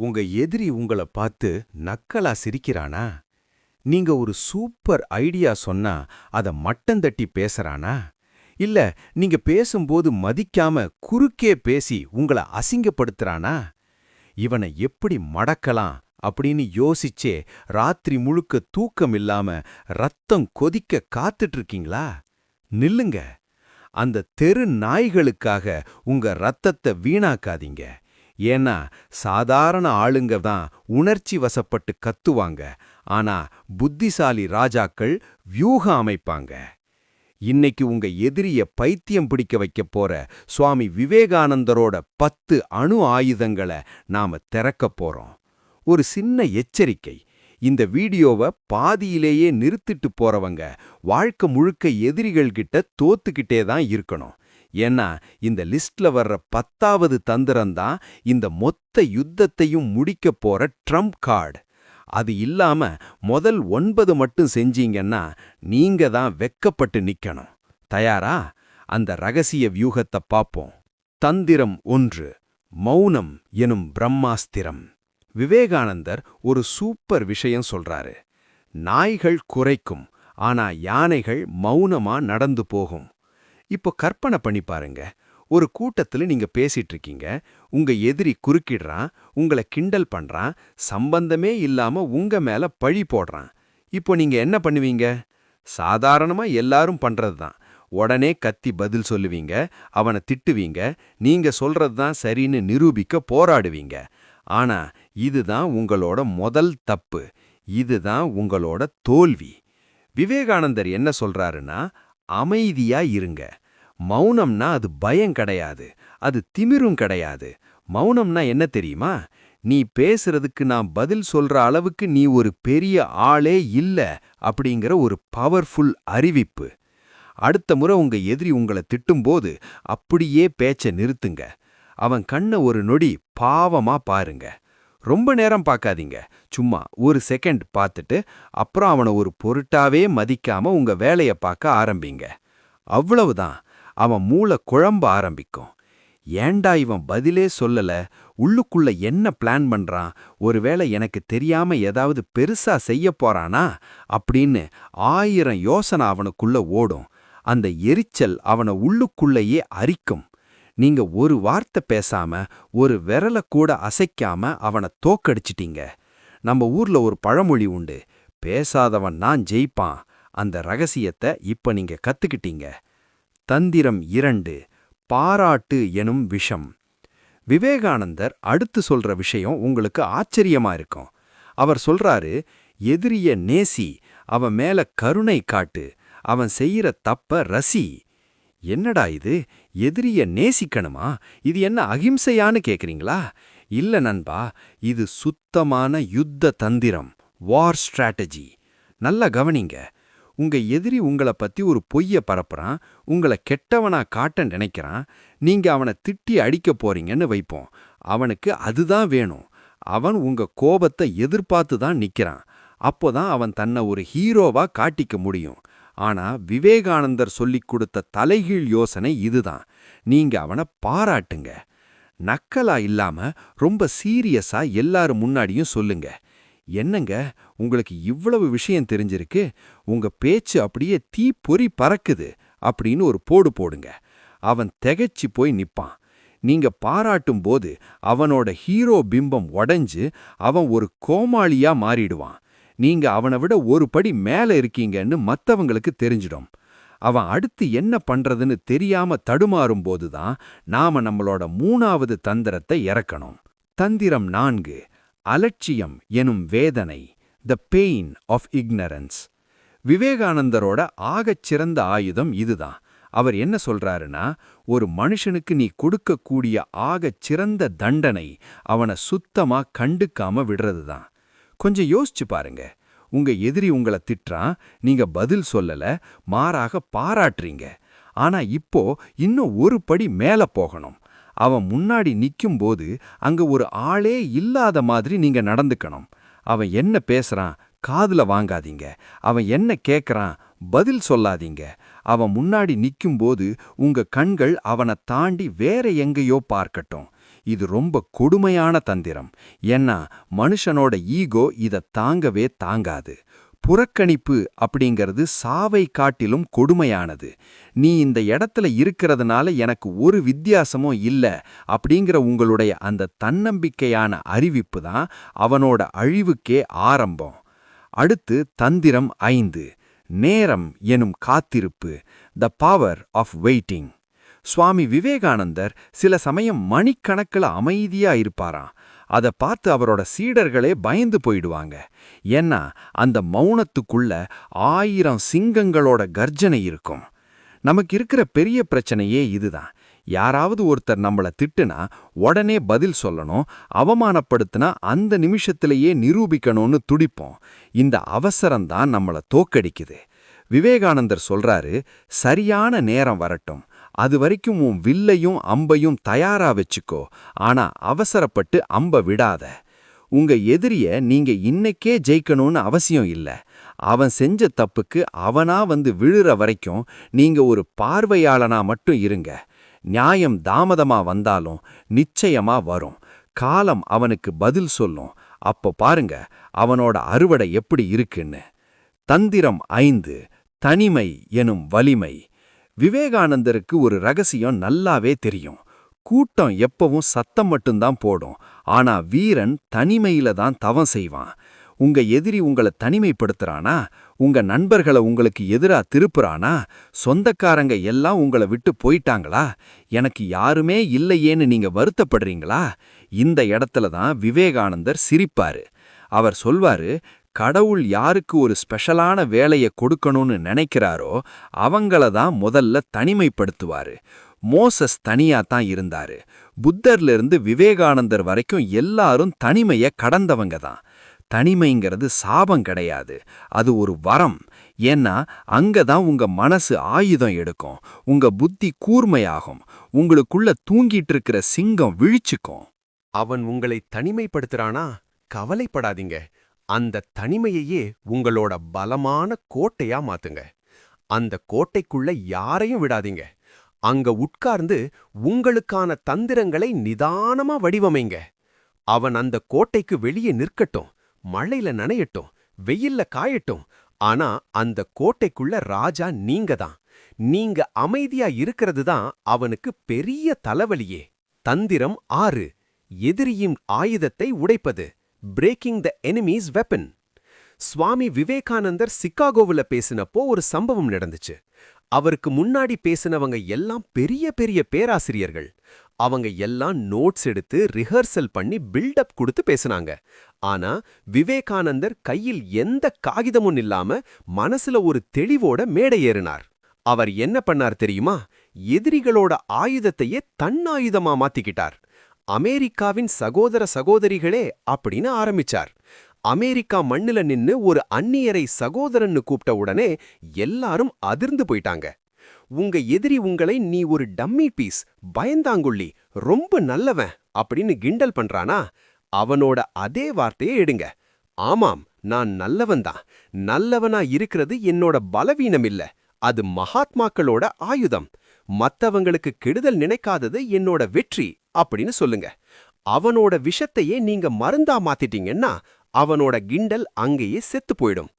உங்க எதிரி உங்கள பார்த்து நக்கலா சிரிக்கிறானா? நீங்க ஒரு சூப்பர் ஐடியா சொன்னா அத மட்டந்தட்டி பேசறானா? இல்ல நீங்க பேசும்போது மதிக்காம குறுக்கே பேசி உங்கள அசிங்கப்படுத்துறானா? இவனை எப்படி மடக்கலாம் அப்படின்னு யோசிச்சே ராத்திரி முழுக்க தூக்கம் இல்லாம ரத்தம் கொதிக்க காத்துட்டு இருக்கீங்களா? நில்லுங்க. அந்த தெரு நாய்களுக்காக உங்க ரத்தத்தை வீணாக்காதீங்க. ஏன்னா சாதாரண ஆளுங்க தான் உணர்ச்சி வசப்பட்டு கத்துவாங்க. ஆனா புத்திசாலி ராஜாக்கள் வியூகம் அமைப்பாங்க. இன்னைக்கு உங்க எதிரிய பைத்தியம் பிடிக்க வைக்க போற சுவாமி விவேகானந்தரோட 10 அணு ஆயுதங்களை நாம திறக்கப் போறோம். ஒரு சின்ன எச்சரிக்கை. இந்த வீடியோவை பாதியிலேயே நிறுத்திட்டு போறவங்க வாழ்க்கை முழுக்க எதிரிகள் கிட்ட தோத்துக்கிட்டே தான் இருக்கணும். ஏன்னா இந்த லிஸ்ட்ல வர்ற 10வது தந்திரம் தான் இந்த மொத்த யுத்தத்தையும் முடிக்க போற ட்ரம்ப் கார்டு. அது இல்லாம முதல் 9 மட்டும் செஞ்சீங்கன்னா நீங்க தான் வெக்கப்பட்டு நிக்கணும். தயாரா? அந்த ரகசிய வியூகத்தை பாப்போம். தந்திரம் 1. மௌனம் எனும் பிரம்மாஸ்திரம். விவேகானந்தர் ஒரு சூப்பர் விஷயம் சொல்றாரு. நாய்கள் குரைக்கும், ஆனா யானைகள் மௌனமா நடந்து போகும். இப்போ கற்பனை பண்ணி பாருங்க. ஒரு கூட்டத்துல நீங்க பேசிட்டு இருக்கீங்க. உங்க எதிரி குறுக்கிடுறான், உங்களை கிண்டல் பண்றான், சம்பந்தமே இல்லாம உங்க மேல பழி போடுறான். இப்போ நீங்க என்ன பண்ணுவீங்க? சாதாரணமா எல்லாரும் பண்றதுதான். உடனே கத்தி பதில் சொல்லுவீங்க, அவனை திட்டுவீங்க, நீங்க சொல்றதுதான் சரின்னு நிரூபிக்க போராடுவீங்க. ஆனா இதுதான் உங்களோட முதல் தப்பு. இதுதான் உங்களோட தோல்வி. விவேகானந்தர் என்ன சொல்றாருன்னா, அமைதியா இருங்க. மௌனம்னா அது பயம் கிடையாது, அது திமிரும் கிடையாது. மௌனம்னா என்ன தெரியுமா? நீ பேசுறதுக்கு நான் பதில் சொல்ற அளவுக்கு நீ ஒரு பெரிய ஆளே இல்ல அப்படிங்கிற ஒரு பவர்ஃபுல் அறிவிப்பு. அடுத்த முறை உங்க எதிரி உங்களை திட்டும்போது அப்படியே பேச்ச நிறுத்துங்க. அவன் கண்ண ஒரு நொடி பாவமா பாருங்க. ரொம்ப நேரம் பார்க்காதீங்க. சும்மா ஒரு செகண்ட் பார்த்துட்டு அப்புறம் அவனை ஒரு பொருட்டாவே மதிக்காம உங்க வேலைய பார்க்க ஆரம்பிங்க. அவ்வளவுதான். அவன் மூளை குழம்ப ஆரம்பிக்கும். ஏண்டா இவன் பதிலே சொல்லல, உள்ளுக்குள்ள என்ன பிளான் பண்றான், ஒருவேளை எனக்கு தெரியாம ஏதாவது பெருசா செய்ய போறானா அப்படின்னு 1000 யோசனை அவனுக்குள்ள ஓடும். அந்த எரிச்சல் அவனை உள்ளுக்குள்ளேயே அரிக்கும். நீங்க ஒரு வார்த்தை பேசாம, ஒரு விரல கூட அசைக்காம அவனை தோக்கடிச்சிட்டீங்க. நம்ம ஊர்ல ஒரு பழமொழி உண்டு, பேசாதவன் நான் ஜெயிப்பான். அந்த ரகசியத்தை இப்ப நீங்க கத்துக்கிட்டீங்க. தந்திரம் 2. பாராட்டு எனும் விஷம். விவேகானந்தர் அடுத்து சொல்ற விஷயம் உங்களுக்கு ஆச்சரியமா இருக்கும். அவர் சொல்றாரு, எதிரிய நேசி, அவன் மேல கருணை காட்டு, அவன் செய்யற தப்ப ரசி. என்னடா இது, எதிரிய நேசிக்கணுமா? இது என்ன அகிம்சையான்னு கேக்குறீங்களா? இல்ல நண்பா, இது சுத்தமான யுத்த தந்திரம், வார் ஸ்ட்ராட்டஜி. நல்லா கவனிங்க. உங்க எதிரி உங்கள பத்தி ஒரு பொய்ய பரப்புறான், உங்கள கெட்டவனா காட்ட நினைக்கிறான். நீங்க அவனை திட்டி அடிக்க போறீங்கன்னு வைப்போம். அவனுக்கு அதுதான் வேணும். அவன் உங்க கோபத்தை எதிர்பார்த்து தான் நிக்கிறான். அப்போதான் அவன் தன்னை ஒரு ஹீரோவா காட்டிக்க முடியும். ஆனா விவேகானந்தர் சொல்லிக் கொடுத்த தலைகீழ் யோசனை இதுதான். நீங்க அவனை பாராட்டுங்க. நக்கலா இல்லாம ரொம்ப சீரியஸா எல்லாரும் முன்னாடியும் சொல்லுங்க. என்னங்க, உங்களுக்கு இவ்வளவு விஷயம் தெரிஞ்சிருக்கு, உங்க பேச்சு அப்படியே தீப்பொறி பறக்குது அப்படின்னு ஒரு போடு போடுங்க. அவன் திகைச்சு போய் நிப்பான். நீங்க பாராட்டும் போது அவனோட ஹீரோ பிம்பம் உடைஞ்சு அவன் ஒரு கோமாளியா மாறிடுவான். நீங்க அவனை விட ஒரு படி மேல இருக்கீங்கன்னு மத்தவங்களுக்கு தெரிஞ்சிடும். அவன் அடுத்து என்ன பண்றதுன்னு தெரியாம தடுமாறும் போதுதான் நாம நம்மளோட 3வது தந்திரத்தை இறக்கணும். தந்திரம் 4. அலட்சியம் எனும் வேதனை, த பெயின் ஆஃப் இக்னரன்ஸ். விவேகானந்தரோட ஆகச் சிறந்த ஆயுதம் இதுதான். அவர் என்ன சொல்றாருன்னா, ஒரு மனுஷனுக்கு நீ கொடுக்கக்கூடிய ஆகச் சிறந்த தண்டனை அவனை சுத்தமா கண்டுக்காம விடுறதுதான். கொஞ்சம் யோசிச்சு பாருங்க. உங்க எதிரி உங்களை திட்டுறான், நீங்க பதில் சொல்லல, மாறாக பாராட்டுறீங்க. ஆனா இப்போ இன்னும் ஒரு படி மேல போகணும். அவன் முன்னாடி நிக்கும்போது அங்க ஒரு ஆளே இல்லாத மாதிரி நீங்க நடந்துக்கணும். அவன் என்ன பேசுறான், காதுல வாங்காதீங்க. அவன் என்ன கேக்குறான், பதில் சொல்லாதீங்க. அவன் முன்னாடி நிக்கும்போது உங்க கண்கள் அவனை தாண்டி வேற எங்கேயோ பார்க்கட்டும். இது ரொம்ப கொடுமையான தந்திரம். ஏன்னா மனுஷனோட ஈகோ இத தாங்கவே தாங்காது. புறக்கணிப்பு அப்படிங்கிறது சாவை காட்டிலும் கொடுமையானது. நீ இந்த இடத்துல இருக்கிறதுனால எனக்கு ஒரு வித்தியாசமும் இல்ல அப்படிங்கிற உங்களுடைய அந்த தன்னம்பிக்கையான அறிவிப்பு தான் அவனோட அழிவுக்கே ஆரம்பம். அடுத்து தந்திரம் 5, நேரம் எனும் காத்திருப்பு, த பவர் ஆஃப் வெயிட்டிங். சுவாமி விவேகானந்தர் சில சமயம் மணிக்கணக்கில் அமைதியா இருப்பாராம். அதை பார்த்து அவரோட சீடர்களே பயந்து போயிடுவாங்க. ஏன்னா அந்த மௌனத்துக்குள்ள 1000 சிங்கங்களோட கர்ஜனை இருக்கும். நமக்கு இருக்கிற பெரிய பிரச்சனையே இதுதான். யாராவது ஒருத்தர் நம்மள திட்டுனா உடனே பதில் சொல்லணும், அவமானப்படுத்தினா அந்த நிமிஷத்திலேயே நிரூபிக்கணும்னு துடிப்போம். இந்த அவசரம்தான் நம்மள தோக்கடிக்குது. விவேகானந்தர் சொல்றாரு, சரியான நேரம் வரட்டும், அது வரைக்கும் உன் வில்லையும் அம்பையும் தயாரா வச்சுக்கோ, ஆனா அவசரப்பட்டு அம்ப விடாத. உங்க எதிரிய நீங்க இன்னைக்கே ஜெயிக்கணும்னு அவசியம் இல்ல. அவன் செஞ்ச தப்புக்கு அவனா வந்து விழுற வரைக்கும் நீங்க ஒரு பார்வையாளனா மட்டும் இருங்க. நியாயம் தாமதமா வந்தாலும் நிச்சயமா வரும். காலம் அவனுக்கு பதில் சொல்லும். அப்போ பாருங்க அவனோட அறுவடை எப்படி இருக்குன்னு. தந்திரம் 5, தனிமை எனும் வலிமை. விவேகானந்தருக்கு ஒரு ரகசியம் நல்லாவே தெரியும். கூட்டம் எப்பவும் சத்தம் மட்டும்தான் போடும், ஆனா வீரன் தனிமையில தான் தவம் செய்வான். உங்க எதிரி உங்களை தனிமைப்படுத்துறானா, உங்க நண்பர்களை உங்களுக்கு எதிரா திருப்புறானா, சொந்தக்காரங்க எல்லாம் உங்களை விட்டு போயிட்டாங்களா, எனக்கு யாருமே இல்லையேன்னு நீங்க வருத்தப்படுறீங்களா, இந்த இடத்துல தான் விவேகானந்தர் சிரிப்பாரு. அவர் சொல்வாரு, கடவுள் யாருக்கு ஒரு ஸ்பெஷலான வேலையை கொடுக்கணும்னு நினைக்கிறாரோ அவங்கள தான் முதல்ல தனிமைப்படுத்துவாரு. மோசஸ் தனியா தான் இருந்தாரு. புத்தர்ல இருந்து விவேகானந்தர் வரைக்கும் எல்லாரும் தனிமையை கடந்தவங்க தான். தனிமைங்கிறது சாபம் கிடையாது, அது ஒரு வரம். ஏன்னா அங்கதான் உங்க மனசு ஆயுதம் எடுக்கும், உங்க புத்தி கூர்மையாகும், உங்களுக்குள்ள தூங்கிட்டு இருக்கிற சிங்கம் விழிச்சுக்கும். அவன் உங்களை தனிமைப்படுத்துறானா? கவலைப்படாதீங்க. அந்த தனிமையையே உங்களோட பலமான கோட்டையா மாத்துங்க. அந்த கோட்டைக்குள்ள யாரையும் விடாதீங்க. அங்க உட்கார்ந்து உங்களுக்கான தந்திரங்களை நிதானமா வடிவமைங்க. அவன் அந்த கோட்டைக்கு வெளியே நிற்கட்டும், மழையில நனையட்டும், வெயில்ல காயட்டும். ஆனா அந்த கோட்டைக்குள்ள ராஜா நீங்க தான். நீங்க அமைதியா இருக்கிறது தான் அவனுக்கு பெரிய தலைவலியே. தந்திரம் 6, எதிரியின் ஆயுதத்தை உடைப்பது, பிரேக்கிங் த எனிமீஸ் வெப்பன். சுவாமி விவேகானந்தர் சிகாகோவுல பேசினப்போ ஒரு சம்பவம் நடந்துச்சு. அவருக்கு முன்னாடி பேசினவங்க எல்லாம் பெரிய பெரிய பேராசிரியர்கள். அவங்க எல்லாம் நோட்ஸ் எடுத்து ரிஹர்சல் பண்ணி பில்டப் கொடுத்து பேசினாங்க. ஆனா விவேகானந்தர் கையில் எந்த காகிதமும் இல்லாம மனசுல ஒரு தெளிவோட மேடை ஏறினார். அவர் என்ன பண்ணார் தெரியுமா? எதிரிகளோட ஆயுதத்தையே தன் ஆயுதமா மாத்திக்கிட்டார். அமெரிக்காவின் சகோதர சகோதரிகளே அப்படின்னு ஆரம்பிச்சார். அமெரிக்கா மண்ணுல நின்னு ஒரு அந்நியரை சகோதரன்னு கூப்பிட்ட உடனே எல்லாரும் அதிர்ந்து போயிட்டாங்க. உங்க எதிரி உங்களை நீ ஒரு டம்மி பீஸ், பயந்தாங்குள்ளி, ரொம்ப நல்லவன் அப்படின்னு கிண்டல் பண்றானா? அவனோட அதே வார்த்தையை எடுங்க. ஆமாம், நான் நல்லவன்தான். நல்லவனா இருக்கிறது என்னோட பலவீனம் இல்ல, அது மகாத்மாக்களோட ஆயுதம். மத்தவங்களுக்கு கெடுதல் நினைக்காதது என்னோட வெற்றி அப்படின்னு சொல்லுங்க. அவனோட விஷத்தையே நீங்க மருந்தா மாத்திட்டீங்கன்னா அவனோட கிண்டல் அங்கேயே செத்து போயிடும்.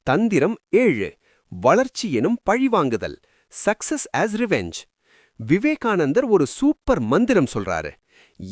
தந்திரம் 7, வளர்ச்சி எனும் பழிவாங்குதல், சக்சஸ் ஆஸ் ரிவெஞ்ச். விவேகானந்தர் ஒரு சூப்பர் மந்திரம் சொல்றாரு.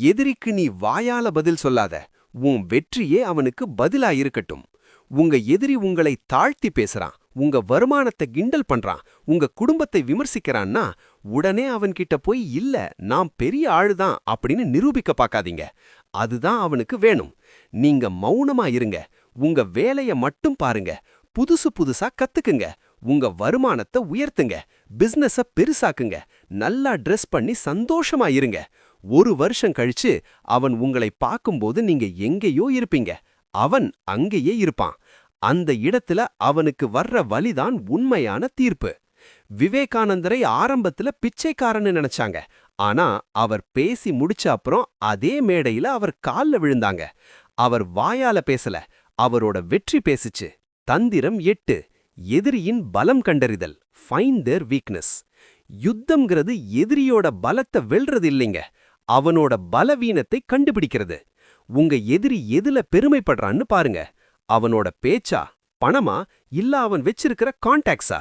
எதிரிக்கு நீ வாயால பதில் சொல்லாத, உன் வெற்றியே அவனுக்கு பதிலா இருக்கட்டும். உங்க எதிரி உங்களை தாழ்த்தி பேசுறான், உங்க வருமானத்தை கிண்டல் பண்றான், உங்க குடும்பத்தை விமர்சிக்கிறான்னா உடனே அவன்கிட்ட போய் இல்ல நான் பெரிய ஆளுதான் அப்படின்னு நிரூபிக்க பார்க்காதீங்க. அதுதான் அவனுக்கு வேணும். நீங்க மௌனமா இருங்க, உங்க வேலைய மட்டும் பாருங்க, புதுசு புதுசா கத்துக்குங்க, உங்க வருமானத்தை உயர்த்துங்க, பிசினஸ பெருசாக்குங்க, நல்லா ட்ரெஸ் பண்ணி சந்தோஷமா இருங்க. 1 வருஷம் கழிச்சு அவன் உங்களை பார்க்கும்போது நீங்க எங்கேயோ இருப்பீங்க, அவன் அங்கேயே இருப்பான். அந்த இடத்துல அவனுக்கு வர்ற வலிதான் உண்மையான தீர்ப்பு. விவேகானந்தரை ஆரம்பத்துல பிச்சைக்காரன்னு நினைச்சாங்க. ஆனா அவர் பேசி முடிச்ச அப்புறம் அதே மேடையில அவர் கால்ல விழுந்தாங்க. அவர் வாயால பேசல, அவரோட வெற்றி பேசுச்சு. தந்திரம் 8, எதிரியின் பலம் கண்டறிதல், ஃபைண்ட் தேர் வீக்னஸ். யுத்தம்ங்கிறது எதிரியோட பலத்தை வெல்றது இல்லைங்க, அவனோட பலவீனத்தை கண்டுபிடிக்கிறது. உங்க எதிரி எதுல பெருமைப்படுறான்னு பாருங்க. அவனோட பேச்சா, பணமா, இல்ல அவன் வச்சிருக்கிற கான்டாக்ட்ஸா?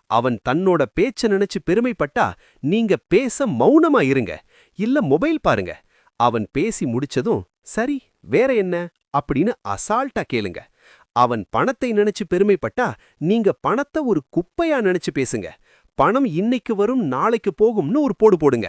அவன் தன்னோட பேச்ச நினைச்சு பெருமைப்பட்டா நீங்க பேச மௌனமா இருங்க, இல்ல மொபைல் பாருங்க. அவன் பேசி முடிச்சதும் சரி வேற என்ன அப்படின்னு அசால்ட்டா கேளுங்க. அவன் பணத்தை நினைச்சு பெருமைப்பட்டா நீங்க பணத்தை ஒரு குப்பையா நினைச்சு பேசுங்க. பணம் இன்னைக்கு வரும் நாளைக்கு போகும்னு ஒரு போடு போடுங்க.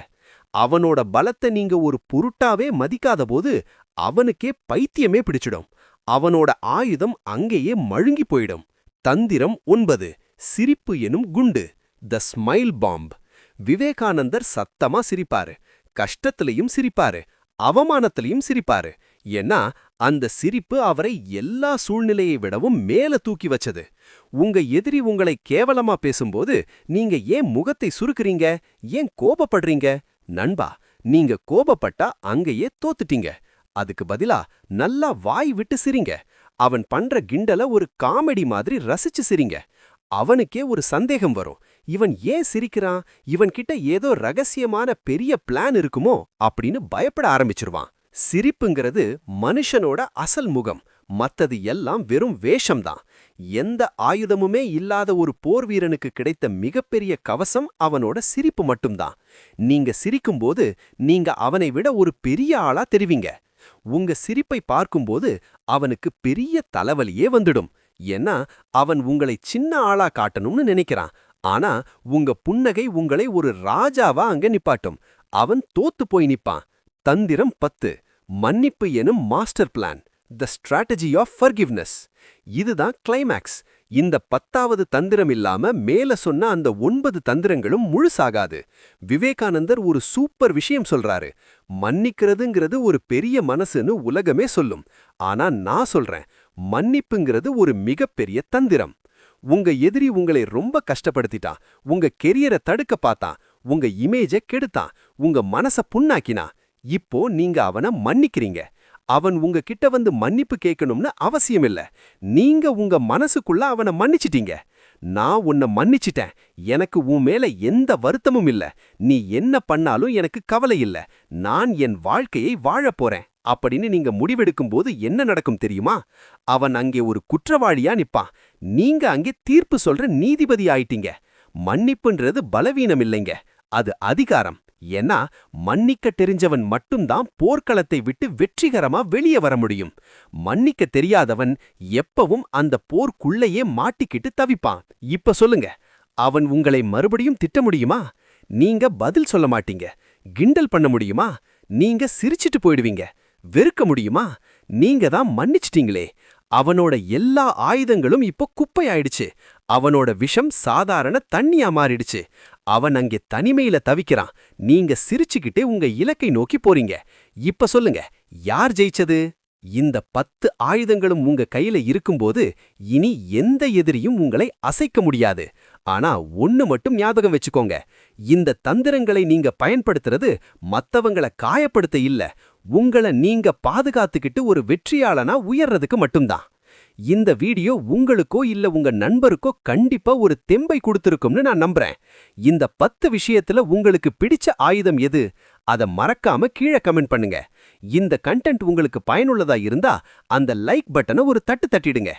அவனோட பலத்தை நீங்க ஒரு பொருட்டாவே மதிக்காத போது அவனுக்கே பைத்தியமே பிடிச்சிடும். அவனோட ஆயுதம் அங்கேயே மழுங்கி போயிடும். தந்திரம் 9. சிரிப்பு எனும் குண்டு. த ஸ்மைல் பாம்ப். விவேகானந்தர் சத்தமா சிரிப்பாரு, கஷ்டத்திலையும் சிரிப்பாரு, அவமானத்திலையும் சிரிப்பாரு. ஏன்னா அந்த சிரிப்பு அவரை எல்லா சூழ்நிலையை விடவும் மேல தூக்கி வச்சது. உங்க எதிரி உங்களை கேவலமா பேசும்போது நீங்க ஏன் முகத்தை சுருக்குறீங்க, ஏன் கோபப்படுறீங்க? நண்பா, நீங்க கோபப்பட்டா அங்கேயே தோத்துட்டீங்க. அதுக்கு பதிலா நல்லா வாய் விட்டு சிரிங்க. அவன் பண்ற கிண்டல ஒரு காமெடி மாதிரி ரசிச்சு சிரிங்க. அவனுக்கே ஒரு சந்தேகம் வரும், இவன் ஏன் சிரிக்கிறான், இவன் கிட்ட ஏதோ ரகசியமான பெரிய பிளான் இருக்குமோ அப்படின்னு பயப்பட ஆரம்பிச்சிருவான். சிரிப்புங்கிறது மனுஷனோட அசல் முகம், மத்தது எல்லாம் வெறும் வேஷம்தான். எந்த ஆயுதமுமே இல்லாத ஒரு போர் வீரனுக்கு கிடைத்த மிகப்பெரிய கவசம் அவனோட சிரிப்பு மட்டும்தான். நீங்க சிரிக்கும்போது நீங்க அவனை விட ஒரு பெரிய ஆளா தெரிவீங்க. உங்க சிரிப்பை பார்க்கும்போது அவனுக்கு பெரிய தலைவலியே வந்துடும். ஏன்னா அவன் உங்களை சின்ன ஆளா காட்டணும்னு நினைக்கிறான். ஆனா உங்க புன்னகை உங்களை ஒரு ராஜாவா அங்க நிப்பாட்டும். அவன் தோத்து போய் நிப்பான். தந்திரம் 10. மன்னிப்பு எனும் master plan. The strategy of forgiveness. இதுதான் கிளைமேக்ஸ். இந்த 10வது தந்திரம் இல்லாம மேல சொன்ன அந்த 9 தந்திரங்களும் முழுசாகாது. விவேகானந்தர் ஒரு சூப்பர் விஷயம் சொல்றாரு. மன்னிக்கிறதுங்கிறது ஒரு பெரிய மனசுன்னு உலகமே சொல்லும். ஆனா நான் சொல்றேன், மன்னிப்புங்கிறது ஒரு மிகப்பெரிய தந்திரம். உங்க எதிரி உங்களை ரொம்ப கஷ்டப்படுத்திட்டான், உங்க கெரியரை தடுக்க பார்த்தான், உங்க இமேஜை கெடுத்தான், உங்க மனச புண்ணாக்கினா. இப்போ நீங்க அவனை மன்னிக்கிறீங்க. அவன் உங்க கிட்ட வந்து மன்னிப்பு கேட்கணும்னு அவசியம் இல்ல. நீங்க உங்க மனசுக்குள்ள அவனை மன்னிச்சிட்டீங்க. நான் உன்னை மன்னிச்சிட்டேன், எனக்கு உன் மேல எந்த வருத்தமும் இல்ல, நீ என்ன பண்ணாலும் எனக்கு கவலை இல்ல, நான் என் வாழ்க்கையை வாழப் போறேன் அப்படின்னு நீங்க முடிவெடுக்கும்போது என்ன நடக்கும் தெரியுமா? அவன் அங்கே ஒரு குற்றவாளியா நிப்பான். நீங்க அங்கே தீர்ப்பு சொல்ற நீதிபதி ஆயிட்டீங்க. மன்னிப்புன்றது பலவீனம் இல்லைங்க, அது அதிகாரம். ஏன்னா மன்னிக்க தெரிஞ்சவன் மட்டும்தான் போர்க்களத்தை விட்டு வெற்றிகரமா வெளியே வர முடியும். மன்னிக்க தெரியாதவன் எப்பவும் அந்த போர்க்குள்ளேயே மாட்டிக்கிட்டு தவிப்பான். இப்ப சொல்லுங்க, அவன் உங்களை மறுபடியும் திட்ட முடியுமா? நீங்க பதில் சொல்ல மாட்டீங்க. கிண்டல் பண்ண முடியுமா? நீங்க சிரிச்சிட்டு போயிடுவீங்க. வெறுக்க முடியுமா? நீங்க தான் மன்னிச்சிட்டீங்களே. அவனோட எல்லா ஆயுதங்களும் இப்போ குப்பையாயிடுச்சு. அவனோட விஷம் சாதாரண தண்ணியா மாறிடுச்சு. அவன் அங்கே தனிமையில தவிக்கிறான். நீங்க சிரிச்சுக்கிட்டே உங்க இலக்கை நோக்கி போறீங்க. இப்ப சொல்லுங்க, யார் ஜெயிச்சது? இந்த 10 ஆயுதங்களும் உங்க கையில இருக்கும்போது இனி எந்த எதிரியும் உங்களை அசைக்க முடியாது. ஆனா ஒண்ணு மட்டும் ஞாபகம் வச்சுக்கோங்க, இந்த தந்திரங்களை நீங்க பயன்படுத்துறது மத்தவங்கள காயப்படுத்த இல்ல, உங்களை நீங்க பாதுகாத்துக்கிட்டு ஒரு வெற்றியாளனா உயர்றதுக்கு மட்டும்தான். இந்த வீடியோ உங்களுக்கோ இல்ல உங்க நண்பருக்கோ கண்டிப்பா ஒரு தெம்பை கொடுத்திருக்கும்னு நான் நம்புறேன். இந்த 10 விஷயத்துல உங்களுக்கு பிடிச்ச ஆயுதம் எது? அத மறக்காம கீழே கமெண்ட் பண்ணுங்க. இந்த கண்டென்ட் உங்களுக்கு பயனுள்ளதா இருந்தா அந்த லைக் பட்டனை ஒரு தட்டு தட்டிடுங்க.